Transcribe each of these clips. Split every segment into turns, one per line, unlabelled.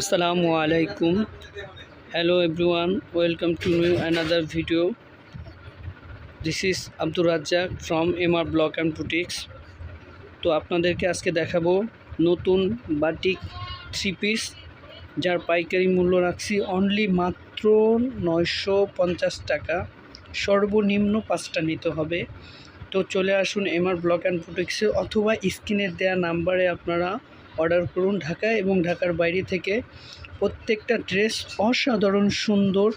Assalamu alaikum. Hello everyone. Welcome to another video. This is Abdul Razzaq from MR Block and Boutiques. তো আপনাদেরকে আজকে দেখাবো নতুন batik three piece যার পাইকারি মূল্য রাখছি অনলি মাত্র 950 টাকা। সর্বনিম্ন 5টা নিতে হবে। তো চলে আসুন MR ব্লক অ্যান্ড বুটিক্সে অথবা স্ক্রিনের দেওয়া নাম্বারে আপনারা অর্ডার করুন। ঢাকা এবং ঢাকার বাইরে থেকে প্রত্যেকটা ড্রেস অসাধারণ সুন্দর,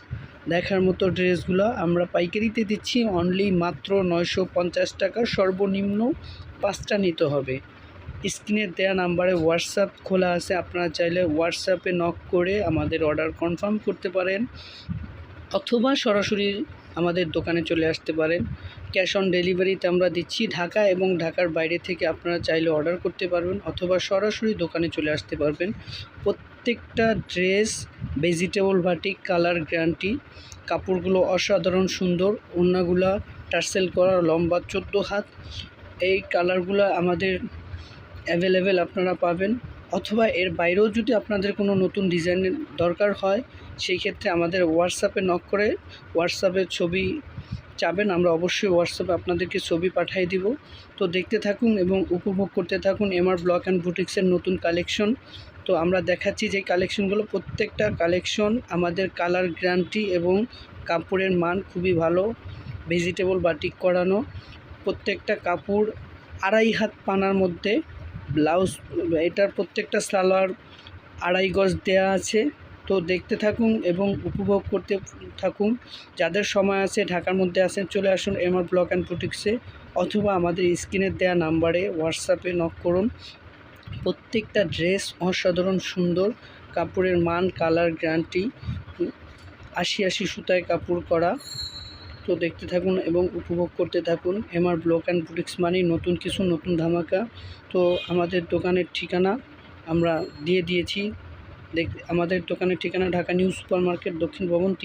দেখার মতো ড্রেসগুলো আমরা পাইকারিতে দিচ্ছি অনলি মাত্র 950 টাকা। সর্বনিম্ন 5টা নিতে হবে। স্ক্রিনের দেওয়া নাম্বারে হোয়াটসঅ্যাপ খোলা আছে, আপনারা চাইলে হোয়াটসঅ্যাপে নক করে আমাদের অর্ডার কনফার্ম করতে পারেন অথবা সরাসরি আমাদের দোকানে চলে আসতে পারেন। ক্যাশ অন ডেলিভারিতে আমরা দিচ্ছি। ঢাকা এবং ঢাকার বাইরে থেকে আপনারা চাইলে অর্ডার করতে পারবেন অথবা সরাসরি দোকানে চলে আসতে পারবেন। প্রত্যেকটা dress vegetable batik, colour guarantee, কাপড়গুলো অসাধারণ সুন্দর, ওড়নাগুলো টার্সেল করা, লম্বা 14 হাত। এই কালারগুলো আমাদের অ্যাভেলেবেল আপনারা পাবেন অথবা এর বাইরেও যদি আপনাদের কোনো নতুন ডিজাইনের দরকার হয় সেই ক্ষেত্রে আমাদের হোয়াটসঅ্যাপে নক করে হোয়াটসঅ্যাপে ছবি চাবেন, আমরা অবশ্যই হোয়াটসঅ্যাপে আপনাদেরকে ছবি পাঠিয়ে দিব। তো দেখতে থাকুন এবং উপভোগ করতে থাকুন MR ব্লক অ্যান্ড বুটিক্সের নতুন কালেকশন। তো আমরা দেখাচ্ছি যে কালেকশনগুলো, প্রত্যেকটা কালেকশন আমাদের কালার গ্যারান্টি এবং কাপড়ের মান খুবই ভালো। ভেজিটেবল বাটিক করানো, প্রত্যেকটা কাপড় 2.5 হাত পানার মধ্যে। ব্লাউজ এটার প্রত্যেকটা সালোয়ার 2.5 গজ দেওয়া আছে। তো দেখতে থাকুন এবং উপভোগ করতে থাকুন। যাদের সময় আছে, ঢাকার মধ্যে আছেন, চলে আসুন MR ব্লক অ্যান্ড বুটিক্সে অথবা আমাদের স্ক্রিনের দেওয়া নাম্বারে হোয়াটসঅ্যাপে নক করুন। প্রত্যেকটা ড্রেস অসাধারণ সুন্দর, কাপড়ের মান, কালার গ্যারান্টি, 80 সুতায় কাপড় করা। তো দেখতে থাকুন এবং উপভোগ করতে থাকুন। MR ব্লক অ্যান্ড বুটিক্স মানে নতুন কিছু, নতুন ধামাকা। তো আমাদের দোকানের ঠিকানা আমরা দিয়ে দিয়েছি। আমাদের দোকানের ঠিকানা ঢাকা নিউ সুপার মার্কেট, দক্ষিণ ভবন।